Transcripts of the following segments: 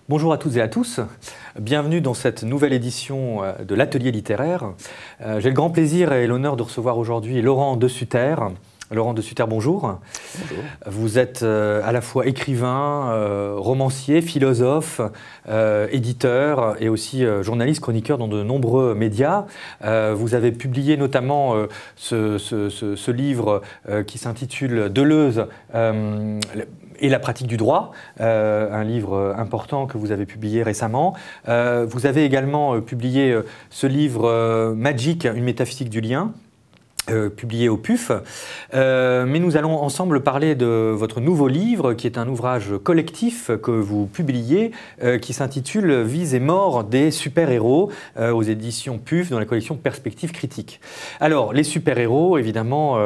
Bonjour à toutes et à tous, bienvenue dans cette nouvelle édition de l'Atelier littéraire. J'ai le grand plaisir et l'honneur de recevoir aujourd'hui Laurent De Sutter. Laurent De Sutter, bonjour. Bonjour. Vous êtes à la fois écrivain, romancier, philosophe, éditeur et aussi journaliste, chroniqueur dans de nombreux médias. Vous avez publié notamment ce livre qui s'intitule Deleuze et la pratique du droit, un livre important que vous avez publié récemment. Vous avez également publié ce livre Magic, une métaphysique du lien, publié au PUF. Mais nous allons ensemble parler de votre nouveau livre, qui est un ouvrage collectif que vous publiez, qui s'intitule « Vies et morts des super-héros » aux éditions PUF, dans la collection Perspectives critiques. Alors, les super-héros, évidemment,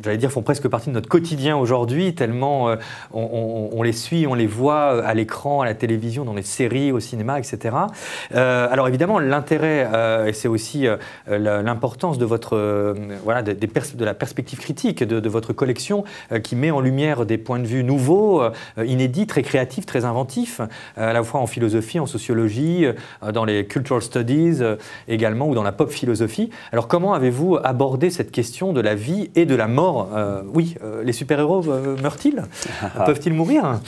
j'allais dire, font presque partie de notre quotidien aujourd'hui, tellement on les suit, on les voit à l'écran, à la télévision, dans les séries, au cinéma, etc. Alors, évidemment, l'intérêt, et c'est aussi l'importance de votre... de la perspective critique de votre collection qui met en lumière des points de vue nouveaux, inédits, très créatifs, très inventifs, à la fois en philosophie, en sociologie, dans les cultural studies également, ou dans la pop philosophie. Alors comment avez-vous abordé cette question de la vie et de la mort? Oui, les super-héros meurent-ils? Peuvent-ils mourir?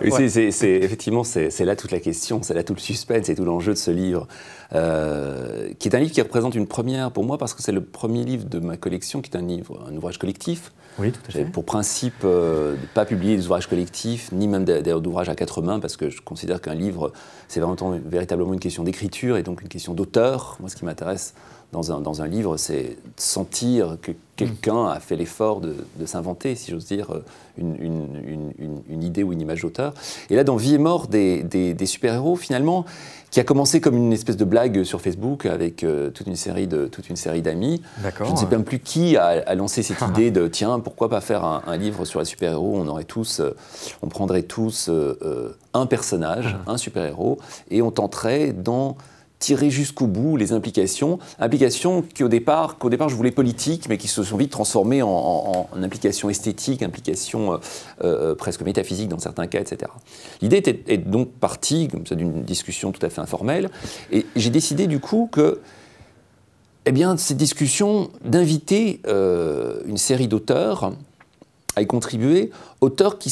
Oui, ouais. Effectivement, c'est là toute la question, c'est là tout le suspense et tout l'enjeu de ce livre, qui est un livre qui représente une première pour moi, parce que c'est le premier livre de ma collection qui est un ouvrage collectif. Oui, tout à fait. J'avais pour principe de ne pas publier des ouvrages collectifs, ni même d'ouvrages à quatre mains, parce que je considère qu'un livre, c'est véritablement une question d'écriture et donc une question d'auteur. Moi, ce qui m'intéresse dans un livre, c'est sentir que quelqu'un a fait l'effort de s'inventer, si j'ose dire, une idée ou une image d'auteur. Et là, dans Vie et mort des super-héros, finalement, qui a commencé comme une espèce de blague sur Facebook avec toute une série d'amis. Je ne sais même plus qui a lancé cette idée de tiens, pourquoi pas faire un livre sur les super-héros, on prendrait tous un personnage, un super-héros, et on tenterait d'en tirer jusqu'au bout les implications qu'au départ je voulais politiques, mais qui se sont vite transformées en implications esthétiques, implications presque métaphysiques dans certains cas, etc. L'idée est donc partie comme ça d'une discussion tout à fait informelle, et j'ai décidé du coup que, cette discussion, d'inviter une série d'auteurs à y contribuer, auteurs qui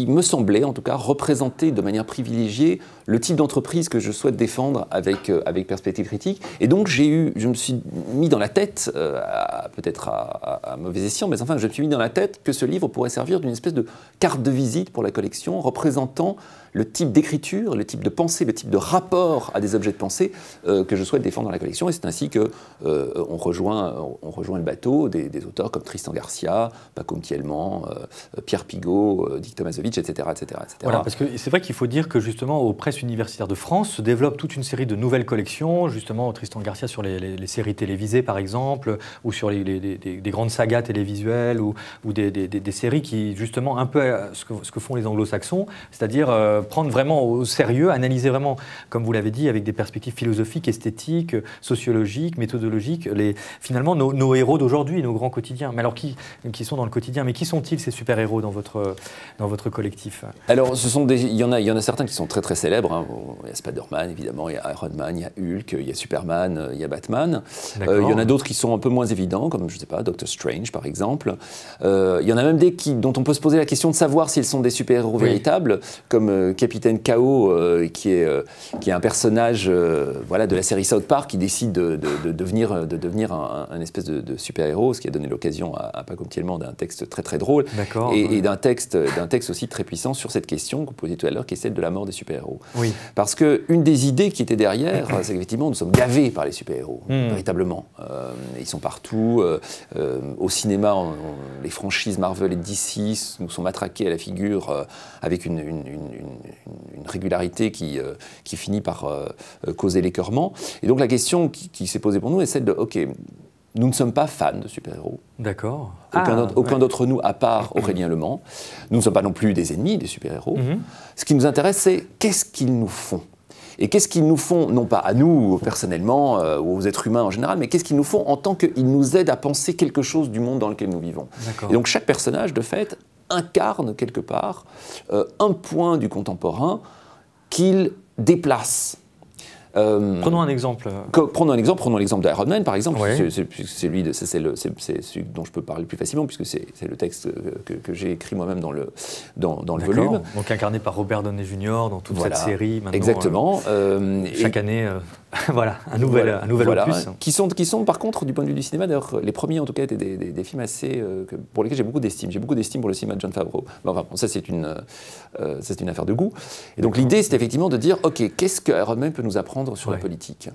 me semblaient en tout cas représenter de manière privilégiée le type d'entreprise que je souhaite défendre avec Perspectives critiques. Et donc je me suis mis dans la tête, peut-être à mauvais escient, mais enfin je me suis mis dans la tête que ce livre pourrait servir d'une espèce de carte de visite pour la collection, représentant le type d'écriture, le type de pensée, le type de rapport à des objets de pensée que je souhaite défendre dans la collection. Et c'est ainsi qu'on rejoint le bateau des auteurs comme Tristan Garcia, Paco Mtielman, Pierre Pigot, Dick Tomasovic, etc., etc., etc. Voilà, parce que c'est vrai qu'il faut dire que justement aux presses universitaires de France se développe toute une série de nouvelles collections, justement Tristan Garcia sur les séries télévisées par exemple, ou sur des grandes sagas télévisuelles, ou des séries qui justement un peu ce que font les anglo-saxons, c'est-à-dire prendre vraiment au sérieux, analyser vraiment, comme vous l'avez dit, avec des perspectives philosophiques, esthétiques, sociologiques, méthodologiques, finalement nos héros d'aujourd'hui, nos grands quotidiens. Mais alors qui sont dans le quotidien, mais qui sont-ils ces super-héros dans votre collectif? Alors il y en a certains qui sont très très célèbres, hein. Il y a Spider-Man évidemment, il y a Iron Man, il y a Hulk, il y a Superman, il y a Batman. Il y en a d'autres qui sont un peu moins évidents, comme je sais pas, Doctor Strange par exemple. Il y en a même dont on peut se poser la question de savoir s'ils sont des super-héros véritables, comme Capitaine K.O. Qui est un personnage de la série South Park qui décide de devenir un espèce de super-héros, ce qui a donné l'occasion à Paco Mtielman d'un texte très très drôle et d'un texte aussi très puissant sur cette question que vous posiez tout à l'heure, qui est celle de la mort des super-héros. Oui. Parce qu'une des idées qui était derrière, c'est qu'effectivement nous sommes gavés par les super-héros, véritablement. Ils sont partout. Au cinéma, les franchises Marvel et DC nous sont matraquées à la figure avec une régularité qui finit par causer l'écœurement. Et donc la question qui s'est posée pour nous est celle de, ok, nous ne sommes pas fans de super-héros. D'accord. Aucun d'entre nous, à part Aurélien Le Mans. Nous ne sommes pas non plus des ennemis des super-héros. Ce qui nous intéresse, c'est qu'est-ce qu'ils nous font. Et qu'est-ce qu'ils nous font, non pas à nous personnellement, ou aux êtres humains en général, mais qu'est-ce qu'ils nous font en tant qu'ils nous aident à penser quelque chose du monde dans lequel nous vivons. Et donc chaque personnage, de fait, incarne quelque part un point du contemporain qu'il déplace. Prenons un exemple. Prenons l'exemple d'Iron Man, par exemple. Ouais. C'est celui dont je peux parler le plus facilement, puisque c'est le texte que j'ai écrit moi-même dans le volume. Donc incarné par Robert Downey Jr. dans toute cette série. Maintenant, exactement. Chaque année, voilà, un nouvel opus. Qui sont, par contre, du point de vue du cinéma, d'ailleurs, les premiers en tout cas étaient des films assez pour lesquels j'ai beaucoup d'estime. J'ai beaucoup d'estime pour le cinéma de Jon Favreau. Enfin, ça c'est une affaire de goût. Et donc l'idée, c'est effectivement de dire, ok, qu'est-ce que Iron Man peut nous apprendre sur la politique,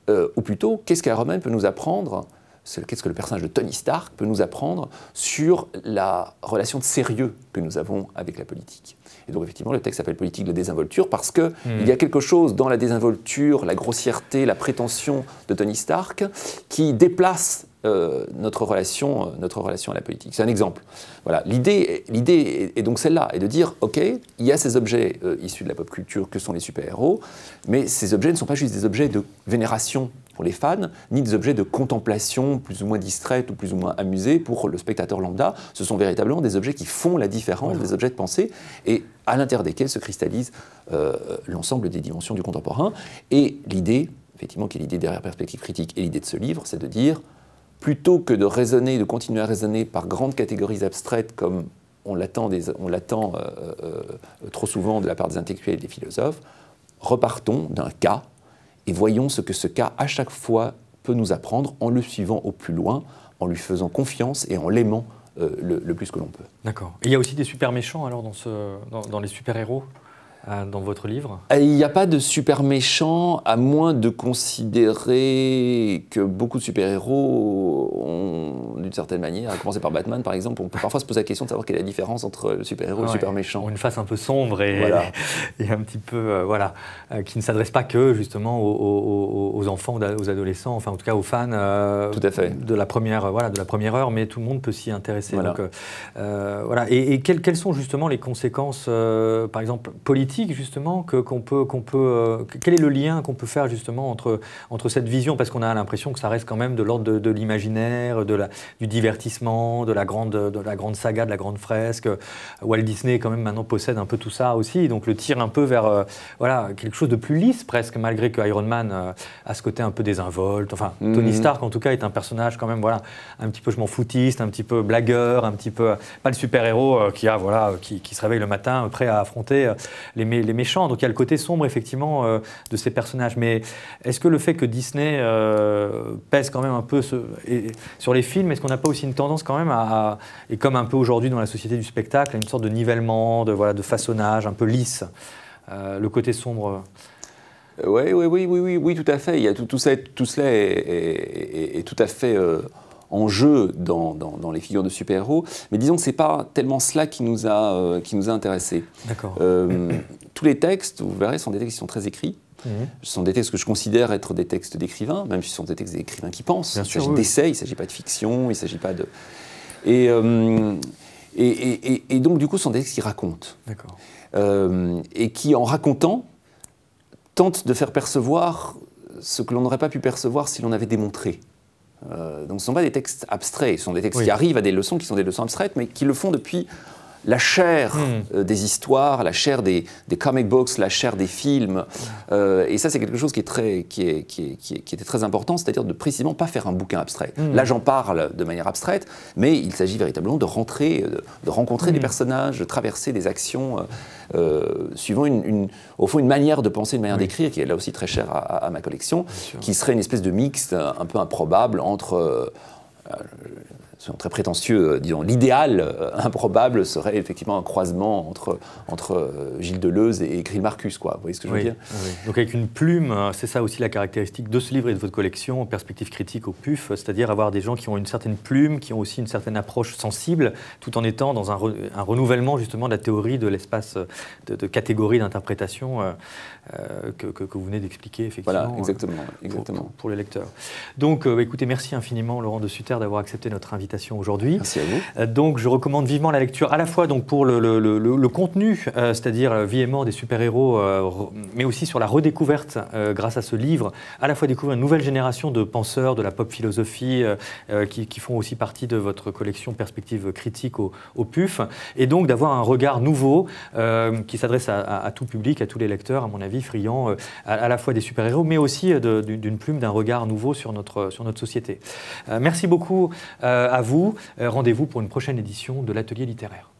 ou plutôt, qu'est-ce qu'Iron Man peut nous apprendre, qu'est-ce que le personnage de Tony Stark peut nous apprendre sur la relation de sérieux que nous avons avec la politique. Et donc effectivement, le texte s'appelle Politique de désinvolture parce qu'il y a quelque chose dans la désinvolture, la grossièreté, la prétention de Tony Stark qui déplace notre relation à la politique. C'est un exemple. Voilà. L'idée est donc celle-là, est de dire, ok, il y a ces objets issus de la pop culture que sont les super-héros, mais ces objets ne sont pas juste des objets de vénération pour les fans, ni des objets de contemplation plus ou moins distraite ou plus ou moins amusée pour le spectateur lambda. Ce sont véritablement des objets qui font la différence, des objets de pensée, et à l'intérieur desquels se cristallise l'ensemble des dimensions du contemporain. Et l'idée, effectivement, qui est l'idée derrière Perspective critique et l'idée de ce livre, c'est de dire, plutôt que de continuer à raisonner par grandes catégories abstraites comme on l'attend trop souvent de la part des intellectuels et des philosophes, repartons d'un cas et voyons ce que ce cas, à chaque fois, peut nous apprendre en le suivant au plus loin, en lui faisant confiance et en l'aimant le plus que l'on peut. D'accord. Et il y a aussi des super méchants alors dans les super-héros dans votre livre? Il n'y a pas de super méchants, à moins de considérer que beaucoup de super-héros ont, d'une certaine manière, à commencer par Batman par exemple, on peut parfois se poser la question de savoir quelle est la différence entre le super-héros et le super méchant. Ou une face un peu sombre et, voilà. et un petit peu, qui ne s'adresse pas que justement aux enfants, aux adolescents, enfin en tout cas aux fans tout à fait. de la première heure, mais tout le monde peut s'y intéresser. Voilà. Donc, voilà. Et quelles sont justement les conséquences, par exemple, politiques justement, quel est le lien qu'on peut faire justement entre cette vision, parce qu'on a l'impression que ça reste quand même de l'ordre de l'imaginaire, du divertissement, de la grande saga, de la grande fresque. Walt Disney quand même maintenant possède un peu tout ça aussi, donc le tire un peu vers quelque chose de plus lisse presque, malgré que Iron Man a ce côté un peu désinvolte. Enfin, Tony Stark en tout cas est un personnage quand même un petit peu je m'en foutiste, un petit peu blagueur, un petit peu pas le super-héros qui se réveille le matin prêt à affronter les méchants. Donc il y a le côté sombre effectivement de ces personnages. Mais est-ce que le fait que Disney pèse quand même un peu sur les films, est-ce qu'on n'a pas aussi une tendance quand même et comme un peu aujourd'hui dans la société du spectacle, à une sorte de nivellement, de façonnage un peu lisse, le côté sombre? Oui, tout à fait. Il y a tout cela est tout à fait en jeu dans les figures de super-héros. Mais disons que ce n'est pas tellement cela qui nous a intéressés. D'accord. Tous les textes, vous verrez, sont des textes qui sont très écrits. Ce sont des textes que je considère être des textes d'écrivains, même si ce sont des textes d'écrivains qui pensent. Il s'agit d'essais, il ne s'agit pas de fiction, il ne s'agit pas de... Et donc, du coup, ce sont des textes qui racontent. D'accord. Et qui, en racontant, tentent de faire percevoir ce que l'on n'aurait pas pu percevoir si l'on avait démontré. Donc ce ne sont pas des textes abstraits, ce sont des textes qui arrivent à des leçons qui sont des leçons abstraites, mais qui le font depuis la chair des histoires, la chair des comic books, la chair des films. Et ça, c'est quelque chose qui était très important, c'est-à-dire de précisément pas faire un bouquin abstrait. Là, j'en parle de manière abstraite, mais il s'agit véritablement de rencontrer des personnages, de traverser des actions suivant au fond une manière de penser, une manière d'écrire, qui est là aussi très chère à ma collection, qui serait une espèce de mixte un peu improbable entre... soyons très prétentieux, disons, l'idéal improbable serait effectivement un croisement entre Gilles Deleuze et Écril Marcus, quoi. Vous voyez ce que je veux dire ? Oui. Donc avec une plume, c'est ça aussi la caractéristique de ce livre et de votre collection, Perspective critique au PUF, c'est-à-dire avoir des gens qui ont une certaine plume, qui ont aussi une certaine approche sensible, tout en étant dans un renouvellement justement de la théorie de l'espace de catégories d'interprétation que vous venez d'expliquer effectivement. Voilà, exactement. Pour les lecteurs. Donc écoutez, merci infiniment Laurent de Sutter d'avoir accepté notre invitation invitation aujourd'hui. Merci à vous. Donc je recommande vivement la lecture, à la fois donc, pour le contenu, c'est-à-dire Vie et mort des super-héros, mais aussi sur la redécouverte, grâce à ce livre, à la fois découvrir une nouvelle génération de penseurs de la pop philosophie qui font aussi partie de votre collection Perspectives critiques au PUF, et donc d'avoir un regard nouveau qui s'adresse à tout public, à tous les lecteurs, à mon avis, friands à la fois des super-héros, mais aussi d'une plume, d'un regard nouveau sur notre société. Merci beaucoup à vous. Rendez-vous pour une prochaine édition de l'Atelier littéraire.